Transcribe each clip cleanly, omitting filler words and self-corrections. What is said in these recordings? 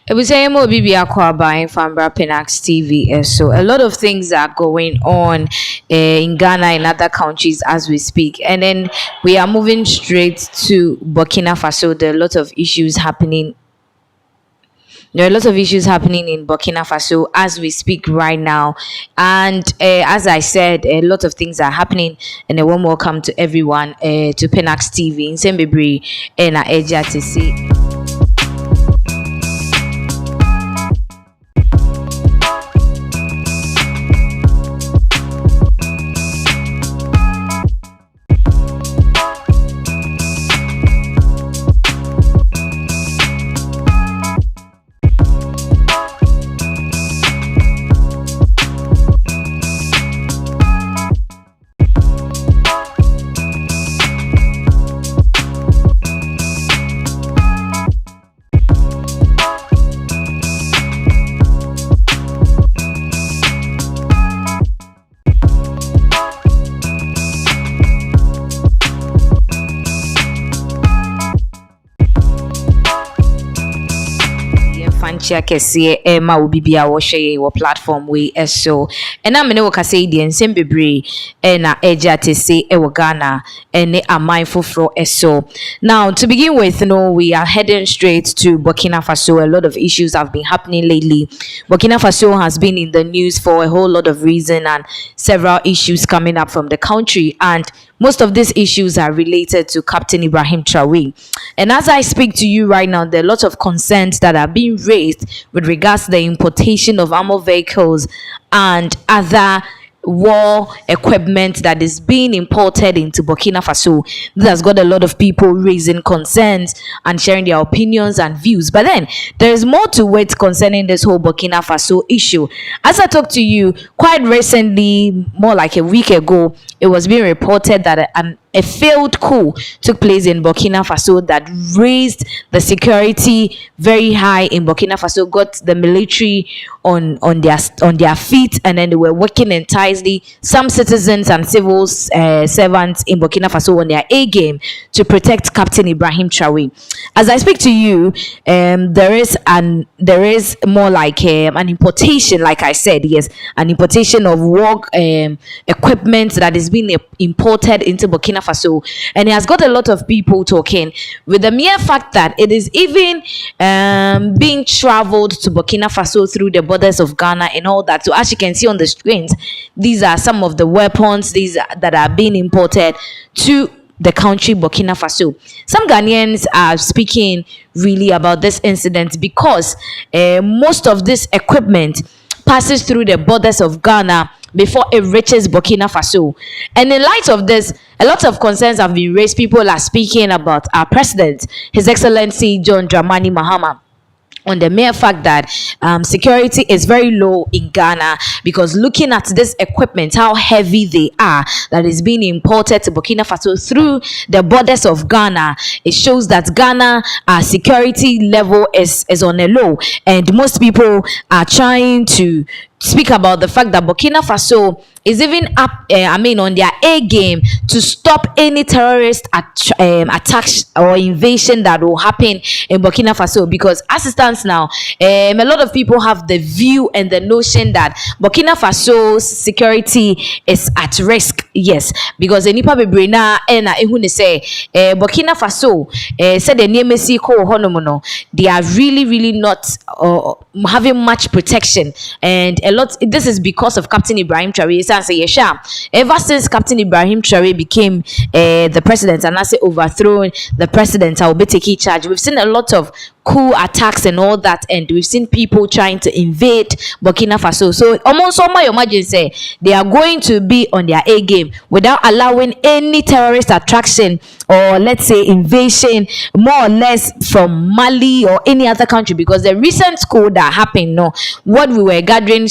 It was AMO BB buying Fambra Pinax TV. So a lot of things are going on in Ghana and other countries as we speak. And then we are moving straight to Burkina Faso. There are a lot of issues happening. There are a lot of issues happening in Burkina Faso as we speak right now. And as I said, a lot of things are happening. And a warm welcome to everyone to Pinax TV in Sembebri and Eja to see. Fanchia kese Emma will be our share platform we so and I'm no say the Sembebri and Eja to say Ghana and are mindful for so. Now to begin with, we are heading straight to Burkina Faso. A lot of issues have been happening lately. Burkina Faso has been in the news for a whole lot of reason and several issues coming up from the country, and most of these issues are related to Captain Ibrahim Traoré. And as I speak to you right now, there are lots of concerns that are being raised with regards to the importation of armored vehicles and other war equipment that is being imported into Burkina Faso. This has got a lot of people raising concerns and sharing their opinions and views. But then there is more to it concerning this whole Burkina Faso issue. As I talked to you quite recently, more like a week ago, it was being reported that a failed coup took place in Burkina Faso that raised the security very high in Burkina Faso, got the military on their feet, and then they were working entirely, some citizens and civil servants in Burkina Faso on their A game to protect Captain Ibrahim Traoré. As I speak to you, there is more like an importation, like I said, yes, an importation of war equipment that is being imported into Burkina Faso, and it has got a lot of people talking, with the mere fact that it is even being traveled to Burkina Faso through the borders of Ghana and all that. So as you can see on the screens, these are some of the weapons that are being imported to the country Burkina Faso. Some Ghanaians are speaking really about this incident because most of this equipment passes through the borders of Ghana before it reaches Burkina Faso. And in light of this, a lot of concerns have been raised. People are speaking about our president, His Excellency John Dramani Mahama, on the mere fact that security is very low in Ghana, because looking at this equipment, how heavy they are, that is being imported to Burkina Faso through the borders of Ghana, it shows that Ghana security level is on a low, and most people are trying to speak about the fact that Burkina Faso is even up, on their A game to stop any terrorist attacks or invasion that will happen in Burkina Faso. Because as it stands now, a lot of people have the view and the notion that Burkina Faso's security is at risk. Yes, because the Nipa Bebrina and say Burkina Faso said the Niemesi ko honomono, they are really not having much protection, and a lot. This is because of Captain Ibrahim Traoré. Ever since Captain Ibrahim Traoré became the president, and I say overthrown the president, I will be taking charge. We've seen a lot of coup attacks and all that, and we've seen people trying to invade Burkina Faso. So almost all my imagine say they are going to be on their A game without allowing any terrorist attraction or let's say invasion, more or less from Mali or any other country. Because the recent coup that happened, what we were gathering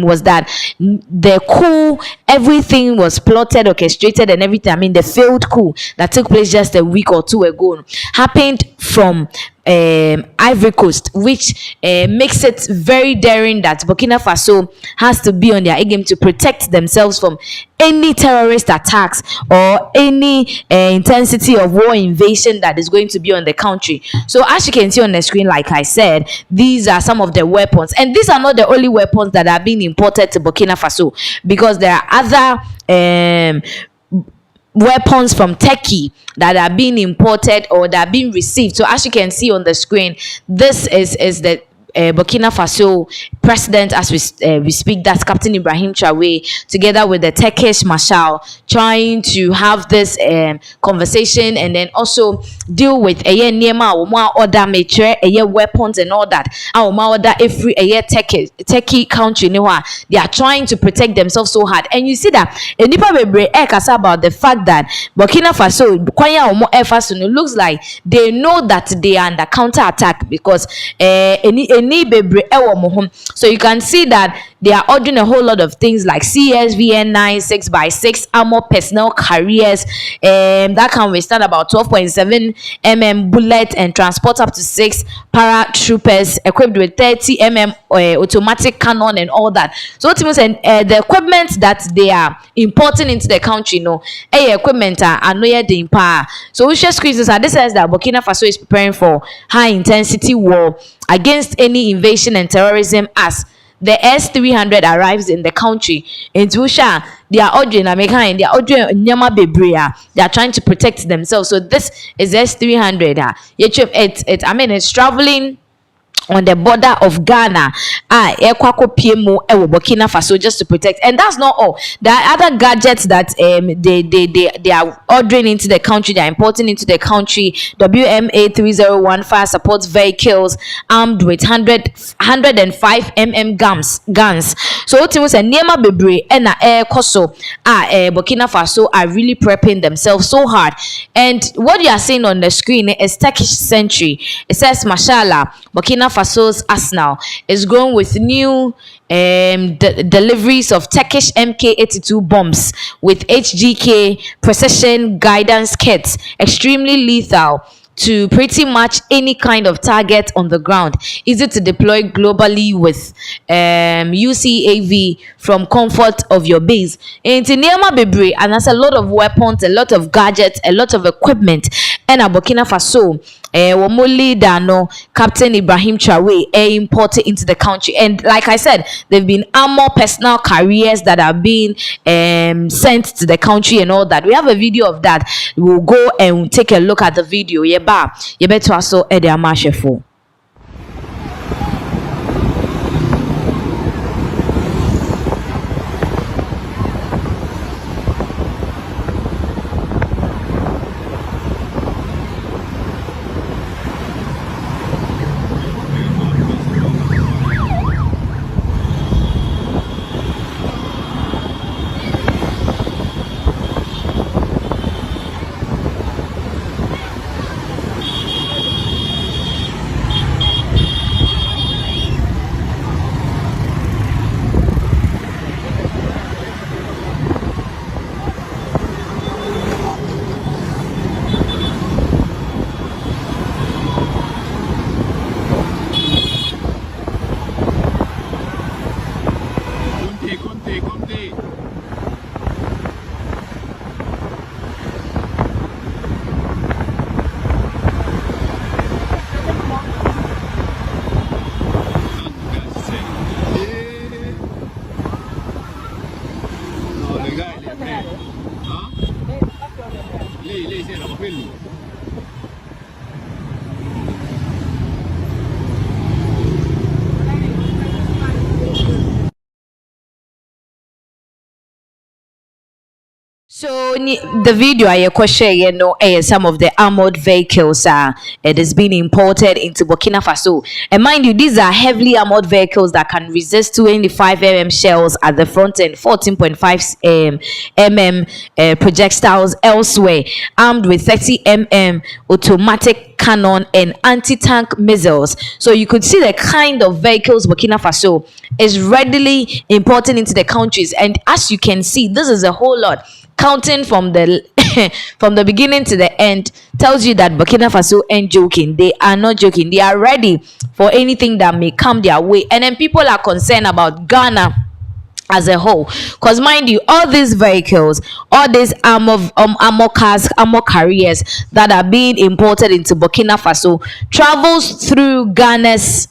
was that the coup, everything was plotted, orchestrated, and everything. The failed coup that took place just a week or two ago happened from Ivory Coast, which makes it very daring that Burkina Faso has to be on their A game to protect themselves from any terrorist attacks or any intensity of war invasion that is going to be on the country. So as you can see on the screen, like I said, these are some of the weapons, and these are not the only weapons that are being imported to Burkina Faso, because there are other weapons from Turkey that are being imported or that are being received. So as you can see on the screen, this is the Burkina Faso president as we speak, that's Captain Ibrahim Traoré, together with the Turkish Marshal, trying to have this conversation and then also deal with order mature weapons and all that. Order every Turkey country, they are trying to protect themselves so hard. And you see that about the fact that Burkina Faso looks like they know that they are under counter attack, because so you can see that they are ordering a whole lot of things like CSVN9 6x6 armor personnel carriers that can withstand about 12.7 bullet and transport up to 6 paratroopers equipped with 30 automatic cannon and all that. So what means the equipment that they are importing into the country, equipment are no. So we share screens. This says that Burkina Faso is preparing for high intensity war against any invasion and terrorism as the S-300 arrives in the country. In Tusha, they are ordering American, they are ordering Nyama Bebrea. They are trying to protect themselves. So this is S-300. It's traveling on the border of Ghana, Burkina Faso, just to protect. And that's not all. There are other gadgets that they are ordering into the country, they are importing into the country. WMA 301 fire support vehicles armed with 105 guns. So what was a Nema Bebre and air Koso Burkina Faso are really prepping themselves so hard. And what you are seeing on the screen is Turkish Century. It says Mashallah, Burkina Faso's arsenal is growing with new deliveries of Turkish Mk82 bombs with HGK precision guidance kits, extremely lethal to pretty much any kind of target on the ground, easy to deploy globally with UCAV from comfort of your base. In Nema Bebre, and that's a lot of weapons, a lot of gadgets, a lot of equipment. And Burkina Faso, Captain Ibrahim Traoré imported into the country. And like I said, they've been armor personnel carriers that are being sent to the country and all that. We have a video of that. We'll go and take a look at the video. Yebeto aso ede amashefo. So the video I share, some of the armored vehicles it is being imported into Burkina Faso. And mind you, these are heavily armored vehicles that can resist 25 shells at the front end, 14.5 projectiles elsewhere, armed with 30 automatic cannon and anti-tank missiles. So you could see the kind of vehicles Burkina Faso is readily importing into the countries. And as you can see, this is a whole lot. counting from the from the beginning to the end, tells you that Burkina Faso ain't joking. They are not joking. They are ready for anything that may come their way. And then people are concerned about Ghana as a whole, because mind you, all these vehicles, all these armor cars, armor carriers that are being imported into Burkina Faso travels through Ghana's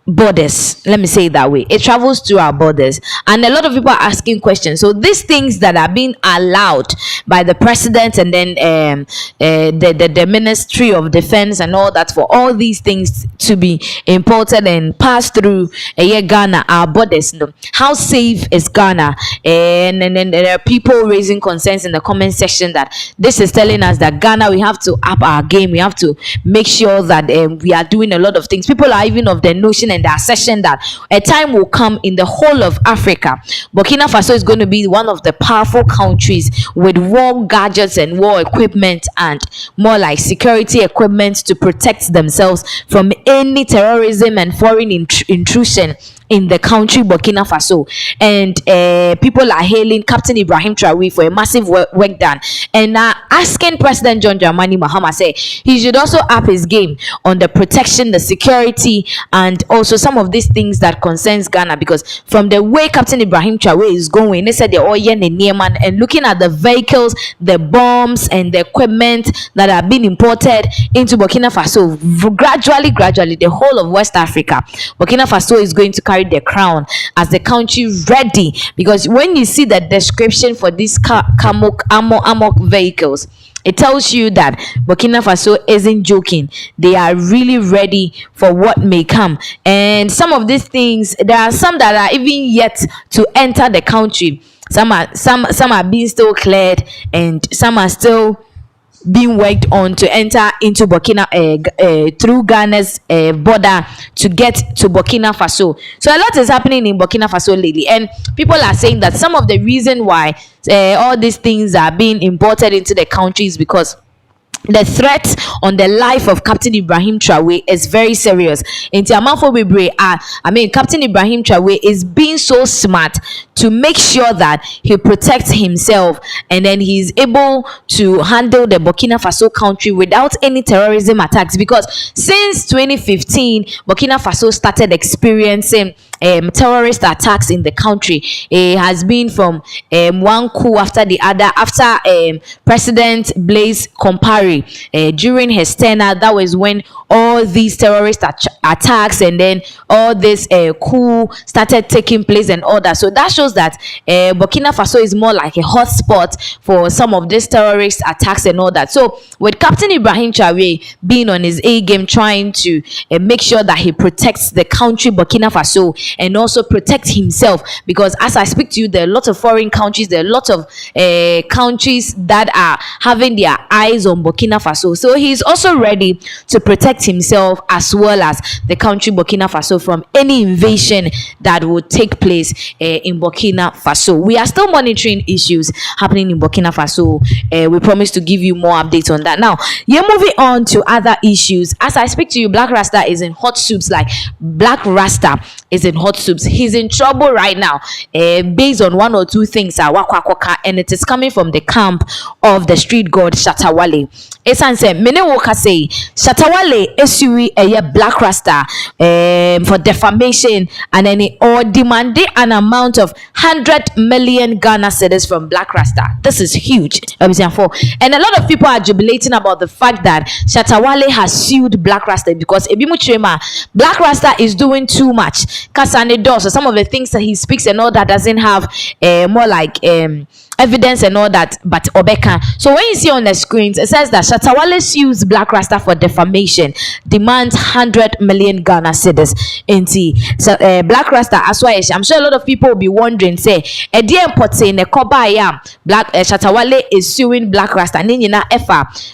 borders. Let me say it that way. It travels through our borders, and a lot of people are asking questions. So these things that are being allowed by the president and then the Ministry of Defense and all that, for all these things to be imported and pass through Ghana, our borders, how safe is Ghana? And then there are people raising concerns in the comment section that this is telling us that Ghana, we have to up our game. We have to make sure that we are doing a lot of things. People are even of the notion and the assertion that a time will come in the whole of Africa, Burkina Faso is going to be one of the powerful countries with war gadgets and war equipment and more like security equipment to protect themselves from any terrorism and foreign intrusion in the country Burkina Faso. And people are hailing Captain Ibrahim Traoré for a massive work done, and asking President John Dramani Mahama say he should also up his game on the protection, the security, and also some of these things that concerns Ghana, because from the way Captain Ibrahim Traoré is going, they said they're all and looking at the vehicles, the bombs and the equipment that are being imported into Burkina Faso, gradually the whole of West Africa, Burkina Faso is going to carry the crown as the country ready. Because when you see the description for these armor vehicles, it tells you that Burkina Faso isn't joking. They are really ready for what may come. And some of these things, there are some that are even yet to enter the country. Some are being still cleared, and some are still being worked on to enter into Burkina through Ghana's border to get to Burkina Faso. So a lot is happening in Burkina Faso lately, and people are saying that some of the reason why all these things are being imported into the country is because the threat on the life of Captain Ibrahim Traoré is very serious. Captain Ibrahim Traoré is being so smart to make sure that he protects himself, and then he's able to handle the Burkina Faso country without any terrorism attacks. Because since 2015, Burkina Faso started experiencing terrorist attacks in the country. It has been from one coup after the other. After President Blaise Compaoré, during his tenure, that was when all these terrorist attacks and then all this coup started taking place and all that. So that shows that Burkina Faso is more like a hotspot for some of these terrorist attacks and all that. So with Captain Ibrahim Traoré being on his A game, trying to make sure that he protects the country Burkina Faso and also protect himself, because as I speak to you, there are a lot of foreign countries, there are a lot of countries that are having their eyes on Burkina Faso. So he's also ready to protect himself as well as the country Burkina Faso from any invasion that will take place in Burkina Faso. We are still monitoring issues happening in Burkina Faso. We promise to give you more updates on that. Now, you're moving on to other issues. As I speak to you, Blakk Rasta is in hot soups. Like Blakk Rasta is in hot soups. He's in trouble right now, based on one or two things, and it is coming from the camp of the street god Shatta Wale. Esan say mene woka say Shatta Wale esui Blakk Rasta for defamation, and then or demanding an amount of 100 million Ghana cedis from Blakk Rasta. This is huge. And a lot of people are jubilating about the fact that Shatta Wale has sued Blakk Rasta, because Blakk Rasta is doing too much. Kasane does, so some of the things that he speaks and all that doesn't have more like evidence and all that, but Obeka. So when you see on the screens, it says that Shatta Wale sues Blakk Rasta for defamation, demands 100 million Ghana cedis. So Blakk Rasta as well. I'm sure a lot of people will be wondering, say, Shatta Wale is suing Blakk Rasta.